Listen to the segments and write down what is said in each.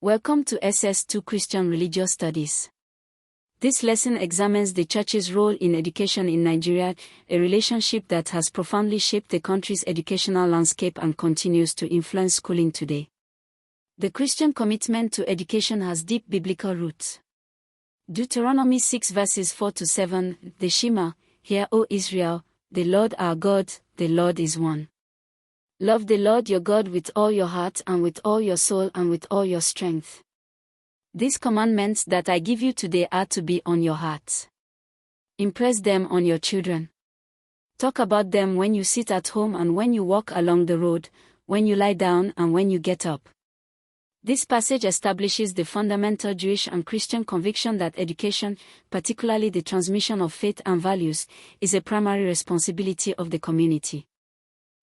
Welcome to SS2 Christian Religious Studies. This lesson examines the Church's role in education in Nigeria, a relationship that has profoundly shaped the country's educational landscape and continues to influence schooling today. The Christian commitment to education has deep biblical roots. Deuteronomy 6 verses 4-7, the Shema, Hear, O Israel, the Lord our God, the Lord is one. Love the Lord your God with all your heart and with all your soul and with all your strength. These commandments that I give you today are to be on your hearts. Impress them on your children. Talk about them when you sit at home and when you walk along the road, when you lie down and when you get up. This passage establishes the fundamental Jewish and Christian conviction that education, particularly the transmission of faith and values, is a primary responsibility of the community.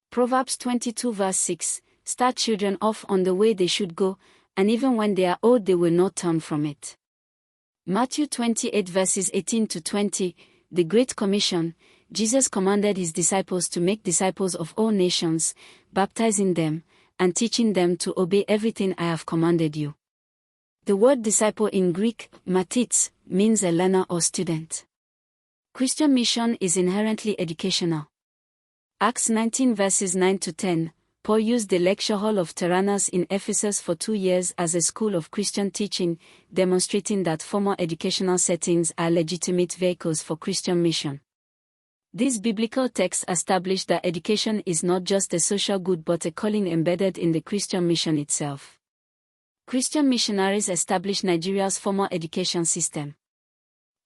Proverbs 22 verse 6, Start children off on the way they should go, and even when they are old they will not turn from it. Matthew 28 verses 18-20, the Great Commission, Jesus commanded his disciples to make disciples of all nations, baptizing them, and teaching them to obey everything I have commanded you. The word disciple in Greek, mathits, means a learner or student. Christian mission is inherently educational. Acts 19 verses 9-10, Paul used the lecture hall of Tyrannus in Ephesus for 2 years as a school of Christian teaching, demonstrating that formal educational settings are legitimate vehicles for Christian mission. These biblical texts establish that education is not just a social good but a calling embedded in the Christian mission itself. Christian missionaries established Nigeria's formal education system.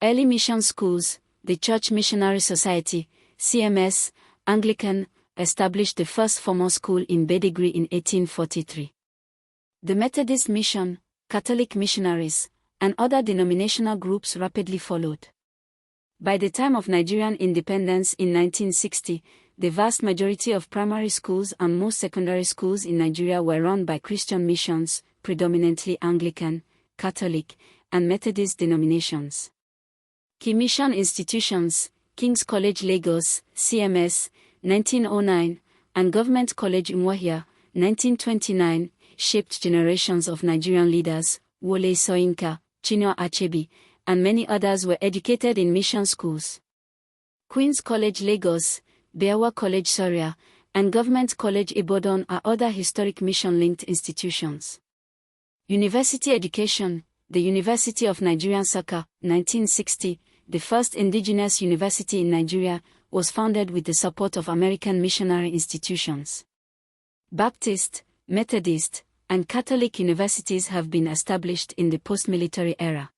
Early mission schools, the Church Missionary Society, CMS, Anglican, established the first formal school in Bedegri in 1843. The Methodist Mission, Catholic missionaries, and other denominational groups rapidly followed. By the time of Nigerian independence in 1960, the vast majority of primary schools and most secondary schools in Nigeria were run by Christian missions, predominantly Anglican, Catholic, and Methodist denominations. Key mission institutions, King's College Lagos, CMS, 1909, and Government College Umuahia, 1929, shaped generations of Nigerian leaders. Wole Soyinka, Chinua Achebe, and many others were educated in mission schools. Queen's College Lagos, Beawa College Soria, and Government College Ibadan are other historic mission-linked institutions. University education, the University of Nigerian Nsukka, 1960, the first indigenous university in Nigeria, was founded with the support of American missionary institutions. Baptist, Methodist, and Catholic universities have been established in the post-military era.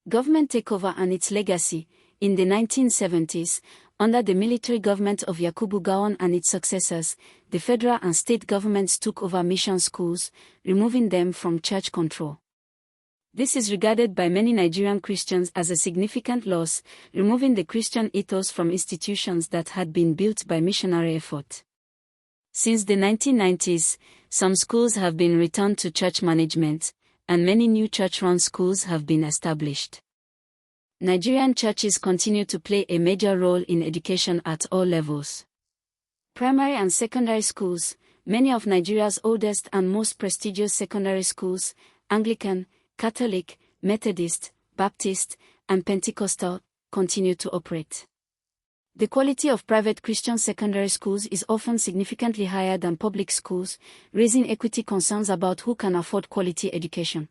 Government takeover and its legacy. In the 1970s, under the military government of Yakubu Gowon and its successors, the federal and state governments took over mission schools, removing them from church control. This is regarded by many Nigerian Christians as a significant loss, removing the Christian ethos from institutions that had been built by missionary effort. Since the 1990s, some schools have been returned to church management, and many new church-run schools have been established. Nigerian churches continue to play a major role in education at all levels. Primary and secondary schools, many of Nigeria's oldest and most prestigious secondary schools, Anglican, Catholic, Methodist, Baptist, and Pentecostal, continue to operate. The quality of private Christian secondary schools is often significantly higher than public schools, raising equity concerns about who can afford quality education.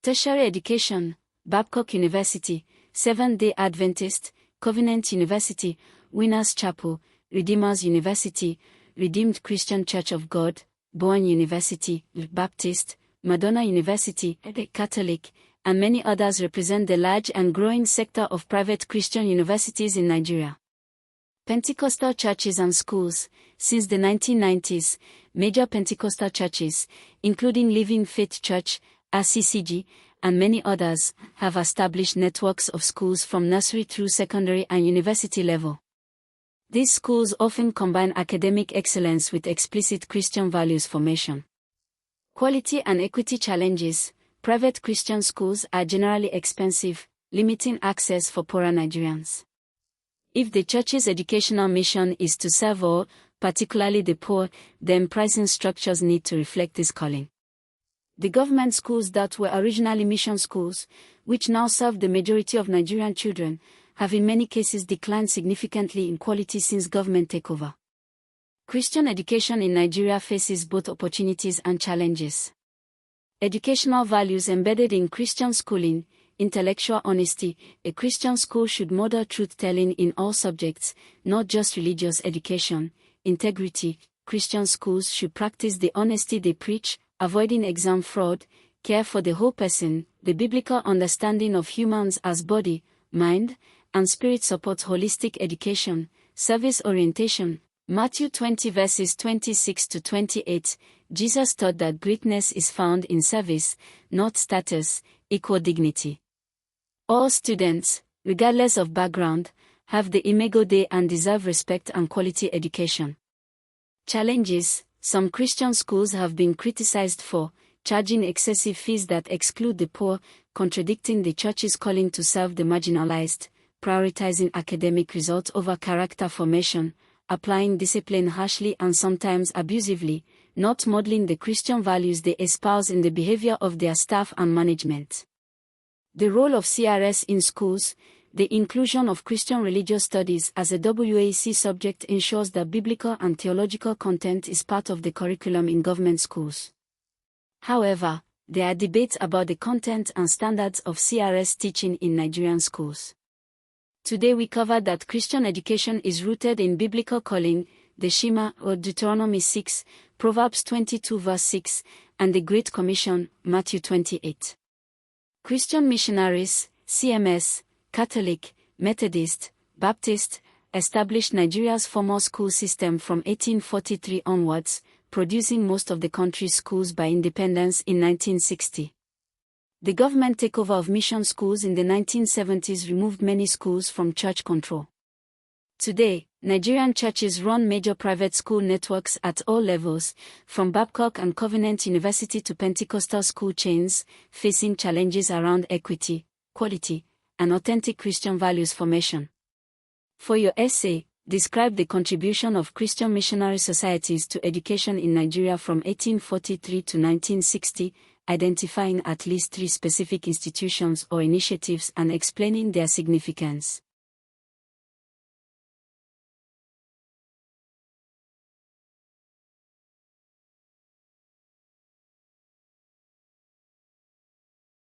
Tertiary education, Babcock University, Seventh-day Adventist, Covenant University, Winners Chapel, Redeemers University, Redeemed Christian Church of God, Bowen University, Baptist, Madonna University, Catholic, and many others represent the large and growing sector of private Christian universities in Nigeria. Pentecostal churches and schools. Since the 1990s, major Pentecostal churches, including Living Faith Church, RCCG, and many others, have established networks of schools from nursery through secondary and university level. These schools often combine academic excellence with explicit Christian values formation. Quality and equity challenges. Private Christian schools are generally expensive, limiting access for poorer Nigerians. If the church's educational mission is to serve all, particularly the poor, then pricing structures need to reflect this calling. The government schools that were originally mission schools, which now serve the majority of Nigerian children, have in many cases declined significantly in quality since government takeover. Christian education in Nigeria faces both opportunities and challenges. Educational values embedded in Christian schooling: intellectual honesty. A Christian school should model truth-telling in all subjects, not just religious education. Integrity. Christian schools should practice the honesty they preach, avoiding exam fraud. Care for the whole person. The biblical understanding of humans as body, mind, and spirit supports holistic education. Service orientation. Matthew 20 verses 26 to 28, Jesus taught that greatness is found in service, not status, equal dignity. All students, regardless of background, have the imago Dei and deserve respect and quality education. Challenges. Some Christian schools have been criticized for charging excessive fees that exclude the poor, contradicting the church's calling to serve the marginalized, prioritizing academic results over character formation, applying discipline harshly and sometimes abusively, not modeling the Christian values they espouse in the behavior of their staff and management. The role of CRS in schools. The inclusion of Christian religious studies as a WAEC subject ensures that biblical and theological content is part of the curriculum in government schools. However, there are debates about the content and standards of CRS teaching in Nigerian schools. Today we covered that Christian education is rooted in biblical calling, the Shema or Deuteronomy 6, Proverbs 22 verse 6, and the Great Commission, Matthew 28. Christian missionaries, CMS, Catholic, Methodist, Baptist, established Nigeria's formal school system from 1843 onwards, producing most of the country's schools by independence in 1960. The government takeover of mission schools in the 1970s removed many schools from church control. Today, Nigerian churches run major private school networks at all levels, from Babcock and Covenant University to Pentecostal school chains, facing challenges around equity, quality, and authentic Christian values formation. For your essay, describe the contribution of Christian missionary societies to education in Nigeria from 1843 to 1960, identifying at least 3 specific institutions or initiatives and explaining their significance.